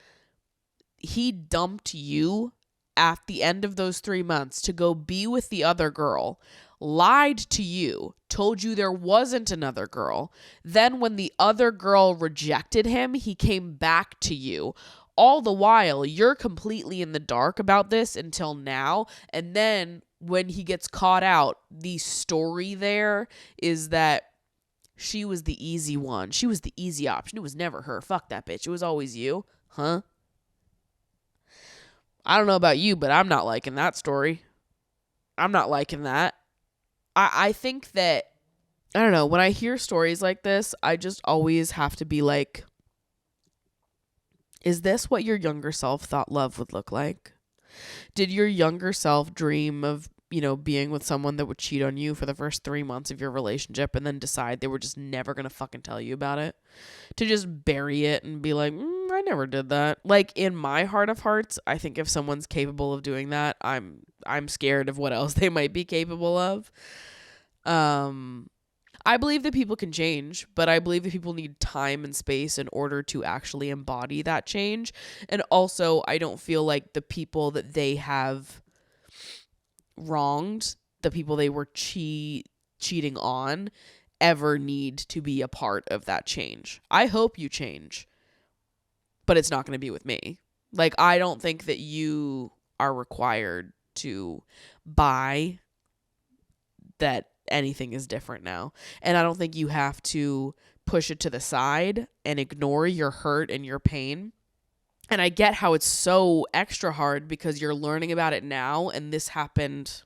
he dumped you at the end of those 3 months to go be with the other girl, lied to you, told you there wasn't another girl. Then when the other girl rejected him, he came back to you. All the while, you're completely in the dark about this until now. And then when he gets caught out, the story there is that she was the easy one. She was the easy option. It was never her. Fuck that bitch. It was always you. Huh? I don't know about you, but I'm not liking that story. I'm not liking that. I think that, I don't know, when I hear stories like this, I just always have to be like, is this what your younger self thought love would look like? Did your younger self dream of, being with someone that would cheat on you for the first 3 months of your relationship and then decide they were just never going to fucking tell you about it? To just bury it and be like, I never did that. Like, in my heart of hearts, I think if someone's capable of doing that, I'm scared of what else they might be capable of. I believe that people can change, but I believe that people need time and space in order to actually embody that change. And also, I don't feel like the people that they have wronged, the people they were cheating on, ever need to be a part of that change. I hope you change, but it's not going to be with me. Like, I don't think that you are required to buy that anything is different now. And I don't think you have to push it to the side and ignore your hurt and your pain. And I get how it's so extra hard because you're learning about it now, and this happened,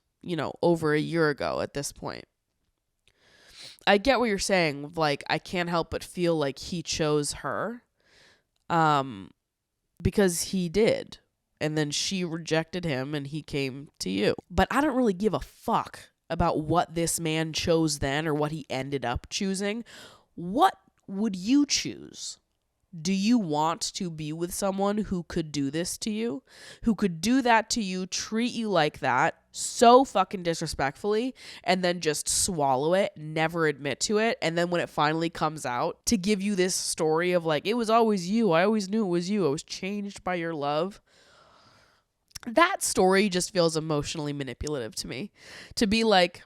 over a year ago at this point. I get what you're saying. Like, I can't help but feel like he chose her, because he did. And then she rejected him and he came to you. But I don't really give a fuck about what this man chose then or what he ended up choosing. What would you choose? Do you want to be with someone who could do this to you? Who could do that to you, treat you like that, so fucking disrespectfully, and then just swallow it, never admit to it, and then when it finally comes out, to give you this story of like, it was always you, I always knew it was you, I was changed by your love. That story just feels emotionally manipulative to me. To be like,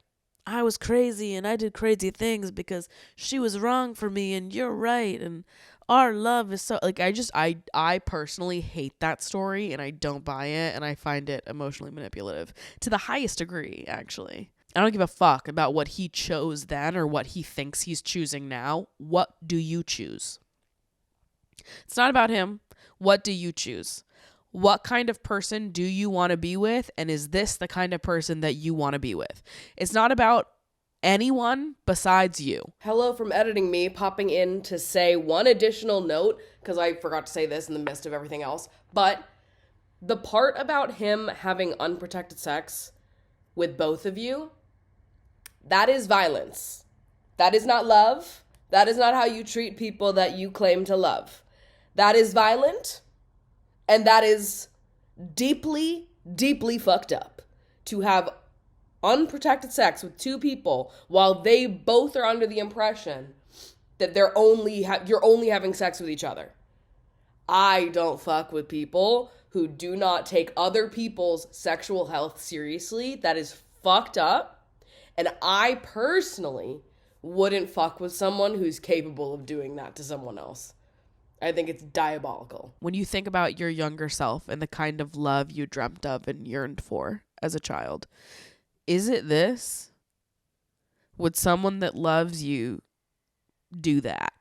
I was crazy and I did crazy things because she was wrong for me and you're right and our love is so, like, I personally hate that story and I don't buy it, and I find it emotionally manipulative to the highest degree, actually. I don't give a fuck about what he chose then or what he thinks he's choosing now. What do you choose? It's not about him. What do you choose? What kind of person do you want to be with? And is this the kind of person that you want to be with? It's not about anyone besides you. Hello from editing me, popping in to say one additional note, because I forgot to say this in the midst of everything else. But the part about him having unprotected sex with both of you, that is violence. That is not love. That is not how you treat people that you claim to love. That is violent. And that is deeply, deeply fucked up. To have unprotected sex with two people while they both are under the impression that you're only having sex with each other. I don't fuck with people who do not take other people's sexual health seriously. That is fucked up. And I personally wouldn't fuck with someone who's capable of doing that to someone else. I think it's diabolical. When you think about your younger self and the kind of love you dreamt of and yearned for as a child, is it this? Would someone that loves you do that?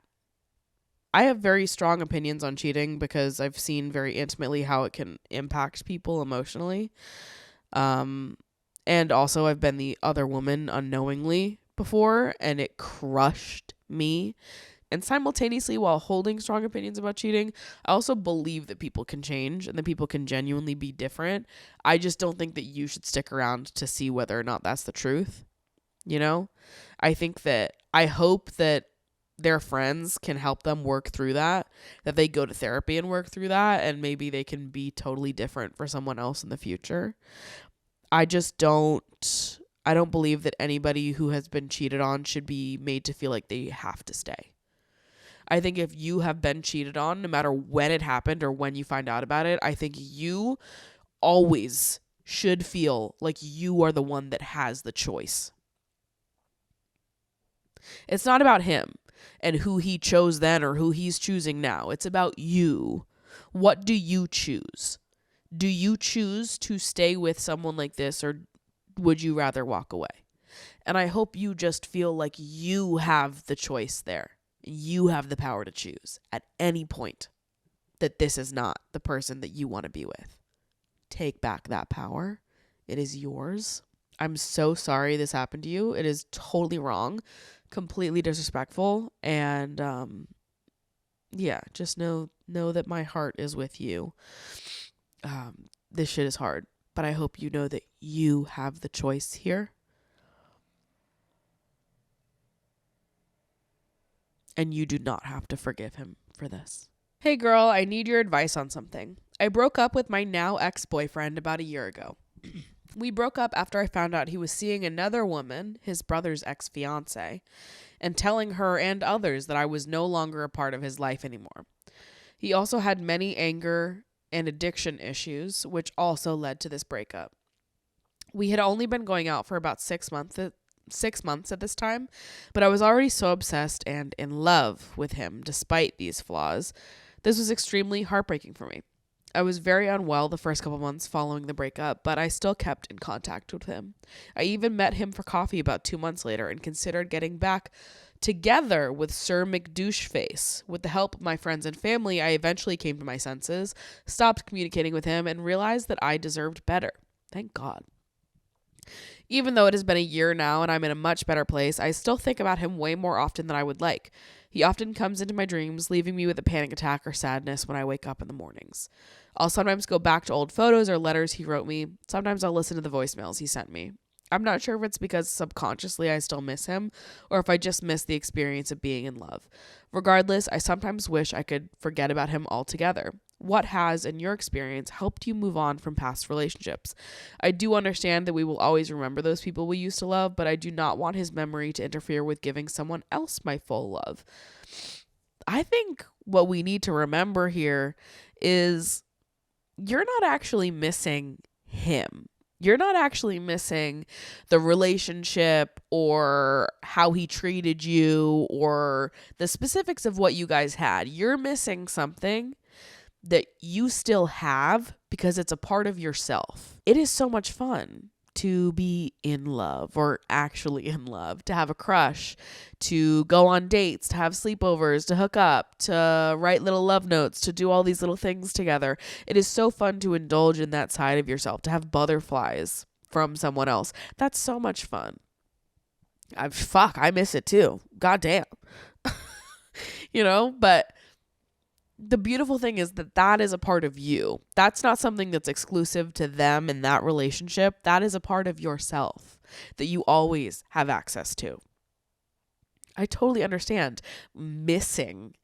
I have very strong opinions on cheating because I've seen very intimately how it can impact people emotionally. And also I've been the other woman unknowingly before, and it crushed me. And simultaneously, while holding strong opinions about cheating, I also believe that people can change and that people can genuinely be different. I just don't think that you should stick around to see whether or not that's the truth. You know, I hope that their friends can help them work through that they go to therapy and work through that, and maybe they can be totally different for someone else in the future. I don't believe that anybody who has been cheated on should be made to feel like they have to stay. I think if you have been cheated on, no matter when it happened or when you find out about it, I think you always should feel like you are the one that has the choice. It's not about him and who he chose then or who he's choosing now. It's about you. What do you choose? Do you choose to stay with someone like this, or would you rather walk away? And I hope you just feel like you have the choice there. You have the power to choose at any point that this is not the person that you want to be with. Take back that power. It is yours. I'm so sorry this happened to you. It is totally wrong, completely disrespectful, and yeah, just know that my heart is with you. This shit is hard, but I hope you know that you have the choice here. And you do not have to forgive him for this. Hey girl, I need your advice on something. I broke up with my now ex-boyfriend about a year ago. We broke up after I found out he was seeing another woman, his brother's ex-fiance, and telling her and others that I was no longer a part of his life anymore. He also had many anger and addiction issues, which also led to this breakup. We had only been going out for about 6 months at this time, but I was already so obsessed and in love with him despite these flaws. This was extremely heartbreaking for me. I was very unwell the first couple months following the breakup, but I still kept in contact with him. I even met him for coffee about 2 months later and considered getting back together with Sir McDoucheface. With the help of my friends and family, I eventually came to my senses, stopped communicating with him, and realized that I deserved better. Thank God. Even though it has been a year now and I'm in a much better place, I still think about him way more often than I would like. He often comes into my dreams, leaving me with a panic attack or sadness when I wake up in the mornings. I'll sometimes go back to old photos or letters he wrote me. Sometimes I'll listen to the voicemails he sent me. I'm not sure if it's because subconsciously I still miss him or if I just miss the experience of being in love. Regardless, I sometimes wish I could forget about him altogether. What has, in your experience, helped you move on from past relationships? I do understand that we will always remember those people we used to love, but I do not want his memory to interfere with giving someone else my full love. I think what we need to remember here is you're not actually missing him. You're not actually missing the relationship or how he treated you or the specifics of what you guys had. You're missing something that you still have because it's a part of yourself. It is so much fun to be in love or actually in love, to have a crush, to go on dates, to have sleepovers, to hook up, to write little love notes, to do all these little things together. It is so fun to indulge in that side of yourself, to have butterflies from someone else. That's so much fun. I miss it too. God damn. But the beautiful thing is that is a part of you. That's not something that's exclusive to them in that relationship. That is a part of yourself that you always have access to. I totally understand missing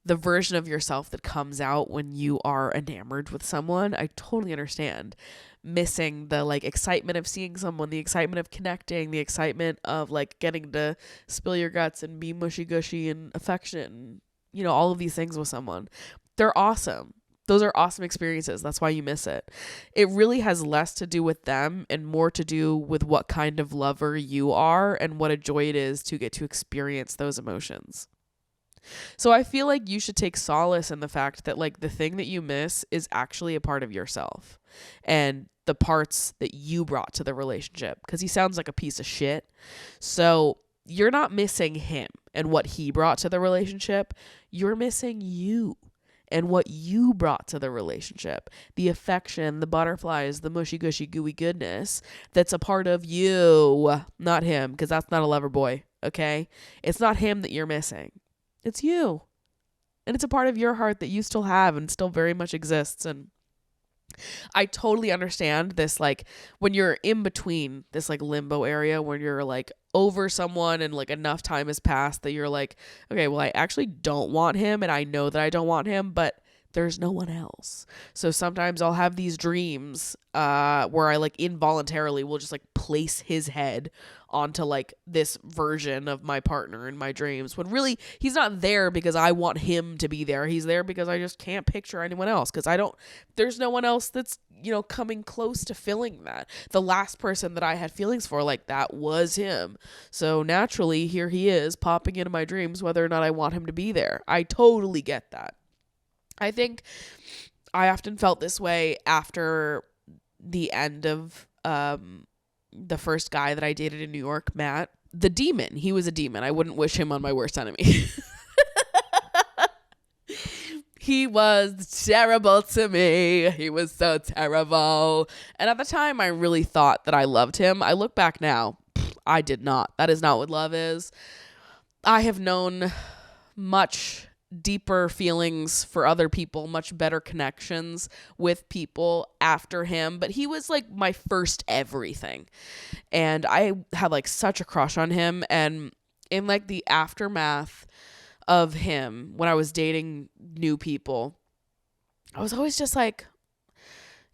the version of yourself that comes out when you are enamored with someone. I totally understand missing the excitement of seeing someone, the excitement of connecting, the excitement of getting to spill your guts and be mushy gushy and affectionate and all of these things with someone. They're awesome. Those are awesome experiences. That's why you miss it. It really has less to do with them and more to do with what kind of lover you are and what a joy it is to get to experience those emotions. So I feel like you should take solace in the fact that the thing that you miss is actually a part of yourself and the parts that you brought to the relationship, because he sounds like a piece of shit. So you're not missing him and what he brought to the relationship. You're missing you and what you brought to the relationship. The affection, the butterflies, the mushy gushy gooey goodness that's a part of you, not him, because that's not a lover boy, okay? It's not him that you're missing. It's you. And it's a part of your heart that you still have and still very much exists. And I totally understand this, like, when you're in between this, like, limbo area when you're, like, over someone and, like, enough time has passed that you're like, okay, well, I actually don't want him and I know that I don't want him, but there's no one else. So sometimes I'll have these dreams where I, like, involuntarily will just, like, place his head onto, like, this version of my partner in my dreams, when really he's not there because I want him to be there. He's there because I just can't picture anyone else, because there's no one else that's, you know, coming close to filling that. The last person that I had feelings for like that was him. So naturally, here he is popping into my dreams whether or not I want him to be there. I totally get that. I think I often felt this way after the end of the first guy that I dated in New York, Matt. The demon. He was a demon. I wouldn't wish him on my worst enemy. He was terrible to me. He was so terrible. And at the time, I really thought that I loved him. I look back now. I did not. That is not what love is. I have known much deeper feelings for other people, much better connections with people after him, but he was like my first everything. And I had like such a crush on him. And in like the aftermath of him, when I was dating new people, I was always just like,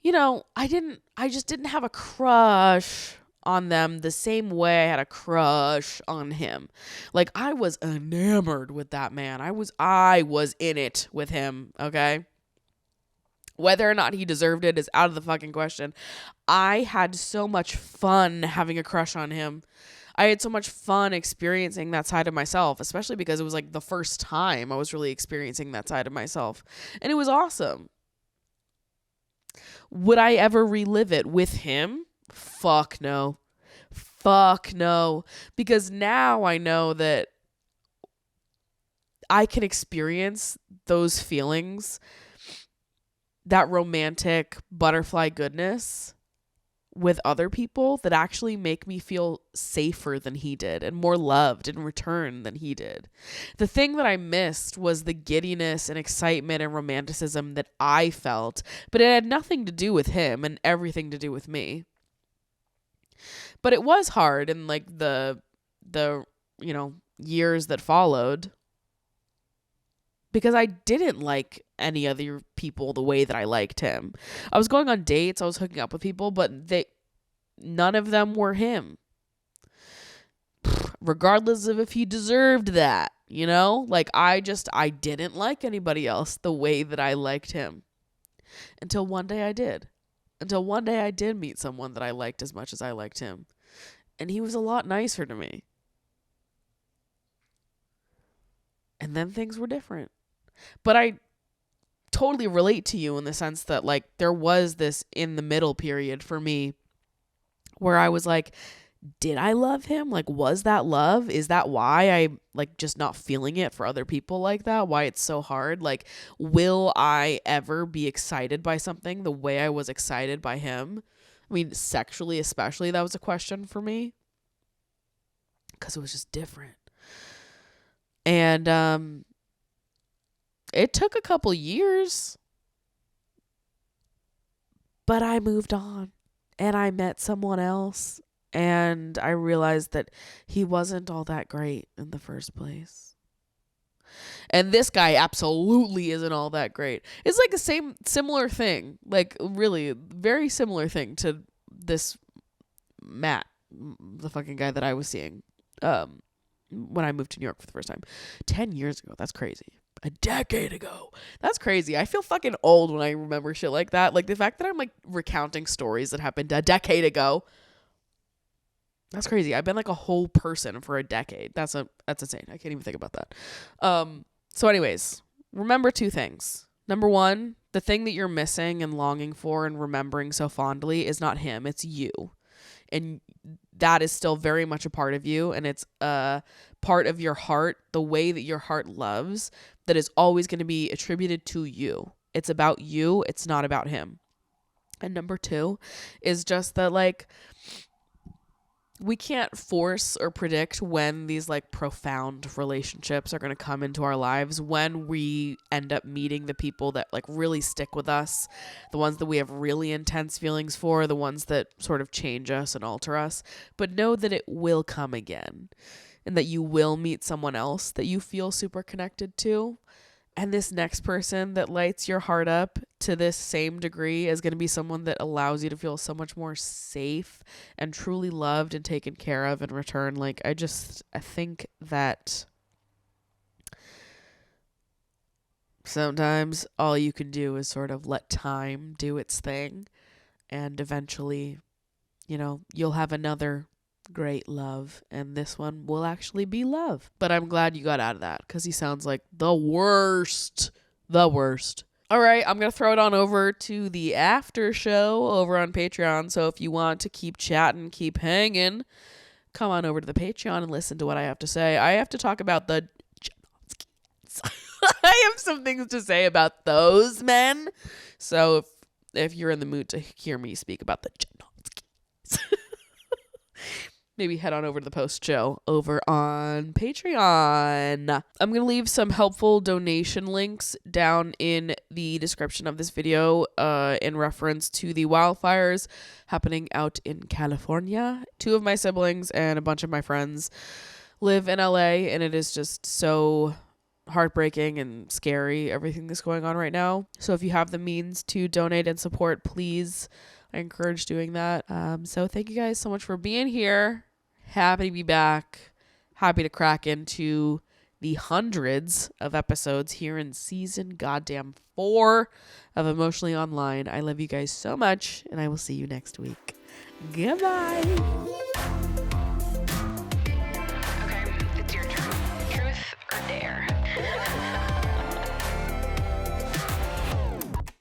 you know, I just didn't have a crush on them the same way I had a crush on him. Like, I was enamored with that man. I was in it with him, okay? Whether or not he deserved it is out of the fucking question. I had so much fun having a crush on him. I had so much fun experiencing that side of myself, especially because it was like the first time I was really experiencing that side of myself. And it was awesome. Would I ever relive it with him? Fuck no. Fuck no. Because now I know that I can experience those feelings, that romantic butterfly goodness, with other people that actually make me feel safer than he did and more loved in return than he did. The thing that I missed was the giddiness and excitement and romanticism that I felt, but it had nothing to do with him and everything to do with me. But it was hard in like the you know, years that followed, because I didn't like any other people the way that I liked him. I was going on dates, I was hooking up with people, but none of them were him. Regardless of if he deserved that, you know? Like, I didn't like anybody else the way that I liked him. Until one day I did. Until one day I did meet someone that I liked as much as I liked him. And he was a lot nicer to me. And then things were different. But I totally relate to you in the sense that, like, there was this in the middle period for me where I was like, did I love him? Like, was that love? Is that why I like just not feeling it for other people like that? Why it's so hard? Like, will I ever be excited by something the way I was excited by him? I mean, sexually especially, that was a question for me. Because it was just different. And it took a couple years. But I moved on. And I met someone else. And I realized that he wasn't all that great in the first place. And this guy absolutely isn't all that great. It's like the similar thing. Like, really, very similar thing to this Matt, the fucking guy that I was seeing when I moved to New York for the first time. 10 years ago. That's crazy. A decade ago. That's crazy. I feel fucking old when I remember shit like that. Like, the fact that I'm, like, recounting stories that happened a decade ago. That's crazy. I've been like a whole person for a decade. That's insane. I can't even think about that. So anyways, remember two things. Number one, the thing that you're missing and longing for and remembering so fondly is not him. It's you. and that is still very much a part of you, and it's a part of your heart, the way that your heart loves, that is always going to be attributed to you. It's about you. It's not about him. And number 2 is just that, like, we can't force or predict when these like profound relationships are going to come into our lives, when we end up meeting the people that like really stick with us, the ones that we have really intense feelings for, the ones that sort of change us and alter us. But know that it will come again, and that you will meet someone else that you feel super connected to. And this next person that lights your heart up to this same degree is going to be someone that allows you to feel so much more safe and truly loved and taken care of in return. Like, I think that sometimes all you can do is sort of let time do its thing, and eventually, you know, you'll have another great love, and this one will actually be love. But I'm glad you got out of that, because he sounds like the worst. All right, I'm gonna throw it on over to the after show over on Patreon. So if you want to keep chatting, keep hanging, come on over to the Patreon and listen to what I have to say. I have to talk about the I have some things to say about those men. So if you're in the mood to hear me speak about the maybe head on over to the post show over on Patreon. I'm going to leave some helpful donation links down in the description of this video in reference to the wildfires happening out in California. 2 of my siblings and a bunch of my friends live in LA, and it is just so heartbreaking and scary, everything that's going on right now. So if you have the means to donate and support, please, I encourage doing that. So thank you guys so much for being here. Happy to be back. Happy to crack into the hundreds of episodes here in season goddamn 4 of Emotionally Online. I love you guys so much, and I will see you next week. Goodbye. Okay, it's your turn. Truth or dare?